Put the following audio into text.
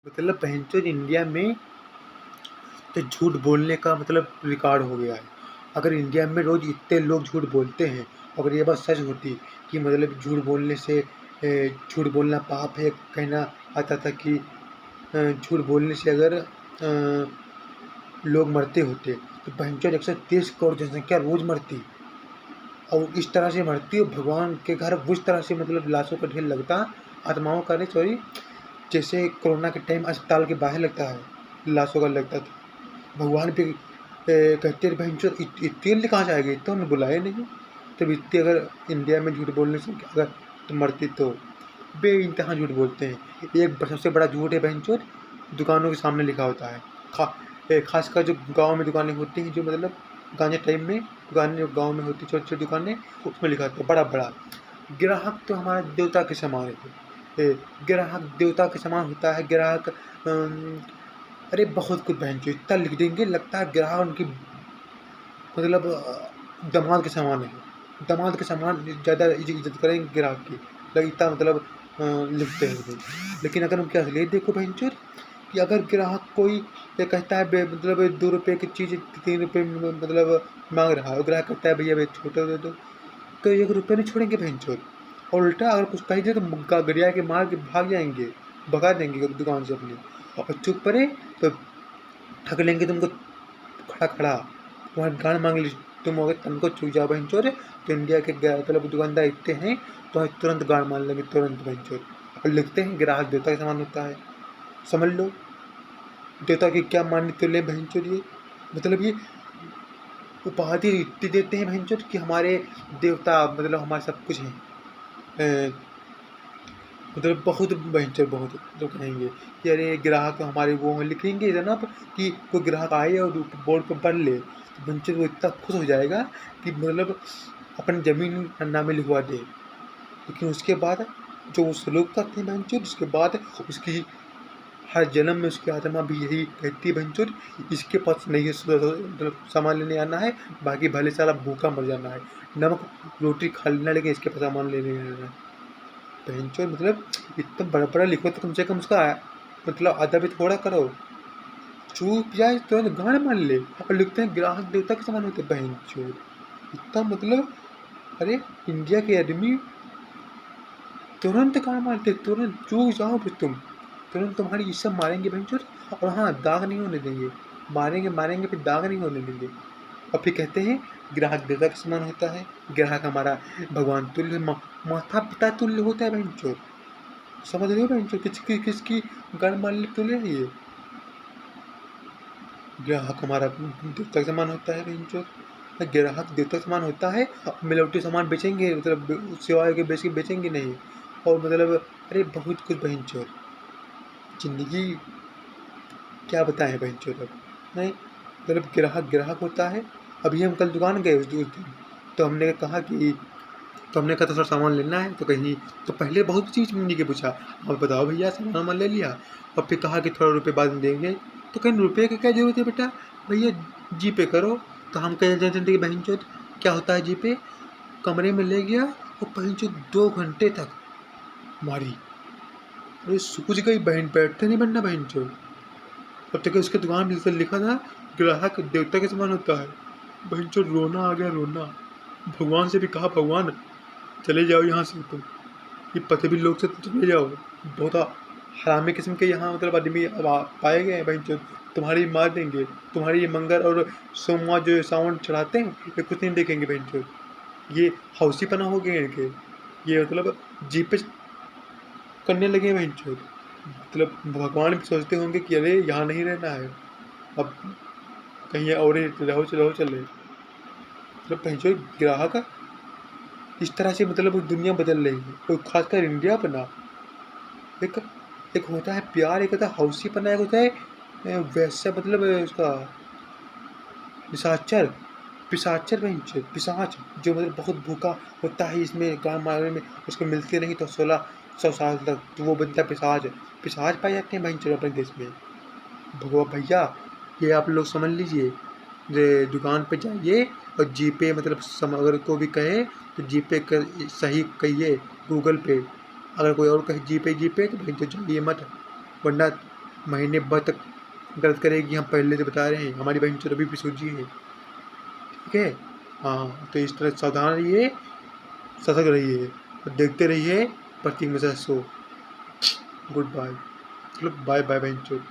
मतलब भैंचोद इंडिया में तो झूठ बोलने का मतलब रिकॉर्ड हो गया है। अगर इंडिया में रोज़ इतने लोग झूठ बोलते हैं, अगर ये बात सच होती कि मतलब झूठ बोलने से झूठ बोलना पाप है, कहना आता था कि झूठ बोलने से अगर लोग मरते होते तो भैंचोद 130 करोड़ जनसंख्या रोज़ मरती और इस तरह से मरती और भगवान के घर उस तरह से मतलब लाशों का ढेर लगता, आत्माओं का नहीं सॉरी, जैसे कोरोना के टाइम अस्पताल के बाहर लगता है, लाशों का लगता था। भगवान भी कहते भैंचोद इतने कहाँ से आएगी, इतना उन्हें बुलाया नहीं। तब इतने अगर इंडिया में झूठ बोलने से अगर तुम मरती तो बेइंतहा झूठ बोलते हैं। एक सबसे बड़ा झूठ है भैंचोद, दुकानों के सामने लिखा होता है। खासकर जो गांव में दुकानें होती हैं, जो मतलब गांजे टाइम में दुकानें जो गांव में होती छोटी छोटी दुकानें, उसमें लिखा होता है बड़ा बड़ा, ग्राहक तो हमारा देवता के समान है। ग्राहक देवता के समान होता है। ग्राहक अरे बहुत कुछ भैंचोद इतना लिख देंगे, लगता है ग्राहक उनकी मतलब दामाद के समान है। दामाद के समान ज़्यादा इज्जत करेंगे ग्राहक की, इतना मतलब लिखते हैं वो। लेकिन अगर उनकी असलियत देखो भैंचोद, कि अगर ग्राहक कोई ये कहता है मतलब 2 रुपये की चीज़ 3 रुपये में मतलब मांग रहा है और ग्राहक कहता है भैया भाई छोटा दे दो, तो 1 रुपये नहीं छोड़ेंगे भैंचोद। और उल्टा अगर कुछ कह दिया तो गरिया के मार के भाग जाएंगे, भगा देंगे दुकान से अपनी। और चुप पड़े तो ठग लेंगे तुमको खड़ा खड़ा, तुम्हारी गांड मांग ली। तुम अगर तनको चूक जाओ भैंचोद तो इंडिया के मतलब दुकानदार इतने हैं तो तुरंत गांड मान लेंगे, तुरंत भैंचोद। और लिखते हैं ग्राहक देवता के समान होता है। समझ लो देवता की क्या मान्यता ले भैंचोद। ये मतलब ये उपाधि इतनी देते हैं भैंचोद कि हमारे देवता मतलब हमारे सब कुछ हैं। मतलब बहुत भयंकर बहुत तो कहेंगे कि अरे ग्राहक हमारे वो लिखेंगे जनाब कि कोई ग्राहक आए और बोर्ड पर पढ़ ले तो भयंकर वो इतना खुश हो जाएगा कि मतलब अपनी ज़मीन नामे लिखवा दे। लेकिन उसके बाद जो वो सलूक करते हैं भयंकर, उसके बाद उसकी हर जन्म में उसकी आत्मा भी यही कहती है भयंकर, इसके पास नहीं है मतलब सामान लेने आना है, बाकी भले सारा भूखा मर जाना है, नमक रोटी खा लेना लेकिन इसके पास सामान लेने आना है। भयंकर मतलब इतना बड़ा बड़ा लिखो तो कम से कम उसका मतलब आधा भी थोड़ा करो। चूप जाए तो गाड़ मान ले और लिखते हैं ग्राहक देवता के समान होते भयंकर। इतना मतलब अरे इंडिया के आदमी तुरंत गाड़ मारते, तुरंत चूक जाओ फिर तुम तुरंत तुम्हारी इज्जत मारेंगे भयंकर। और हाँ दाग नहीं होने देंगे, मारेंगे मारेंगे फिर दाग नहीं होने देंगे। और फिर कहते हैं ग्राहक देवता के समान होता है, ग्राहक हमारा भगवान तुल्य माता पिता तुल्य होता है भयंकर। समझ रहे हो भयंकर किसकी गाड़ मारने तुल्य है ये। ग्राहक हमारा देवता के समान होता है भयंकर। ग्राहक देवता के समान होता है, मिलावटी सामान बेचेंगे मतलब सेवा के बेचेंगे नहीं। और मतलब अरे बहुत कुछ भयंकर जिंदगी क्या बताएं भयंकर। अब नहीं मतलब ग्राहक ग्राहक होता है। अभी हम कल दुकान गए उस दिन तो हमने कहा कि तो हमने कहा था सर सामान लेना है, तो कहीं तो पहले बहुत चीज़ मम्मी के पूछा अब बताओ भैया सामान वामान ले लिया, और फिर कहा कि थोड़ा रुपये बाद में देंगे। तो कहीं रुपये की क्या जरूरत है बेटा, भैया जी पे करो। तो हम कह जानते कि बहन चौथ क्या होता है जी पे। कमरे में ले गया और बहन चौथ 2 घंटे तक मारी। अरे सूझ गई बहन, बैठते नहीं बनना बहन चौथ। अब तक उसके दुकान पर लिखा था ग्राहक देवता के समान होता है। बहन चौथ रोना आ गया रोना। भगवान से भी कहा भगवान चले जाओ यहाँ से, तुम ये पते भी लोग से चले जाओ। बहुत हरामी किस्म के यहाँ मतलब आदमी पाए गए हैं भाई जो तुम्हारी मार देंगे। तुम्हारी ये मंगल और सोमवार जो सावन चढ़ाते हैं ये कुछ नहीं देखेंगे भाई जो। ये हौसी पना हो गए इनके, ये मतलब जीप पे करने लगे भाई जो। मतलब भगवान भी सोचते होंगे कि अरे यहाँ नहीं रहना है, अब कहीं और रहो चलो चले। मतलब भाई जो ग्राहक इस तरह से मतलब दुनिया बदल रही है, और खासकर इंडिया बना। एक एक होता है प्यार, एक होता है हौसी पना, एक होता है वैसा मतलब उसका पिशाचर पिशाचर में पिशाच जो मतलब बहुत भूखा होता है इसमें गाँव मारने में, उसको मिलते नहीं तो 1600 साल तक, तो वो बनता है पिशाच। पिशाच पाए जाते हैं भाई अपने देश में। भगवा भैया ये आप लोग समझ लीजिए, ये दुकान पे जाइए और जी पे मतलब अगर को भी कहे तो जी पे कर सही कहिए गूगल पे। अगर कोई और कहे जी पे तो भाई तो जाइए मत, वरना महीने भर तक दर्द करेगी। हम पहले से बता रहे हैं, हमारी बहन चोर अभी भी सूझी है, ठीक है। हाँ, तो इस तरह सावधान रहिए, सतर्क रहिए और देखते रहिए प्रतीक मिश्रा शो। गुड बाय, चलो बाय बाय बहन चोर।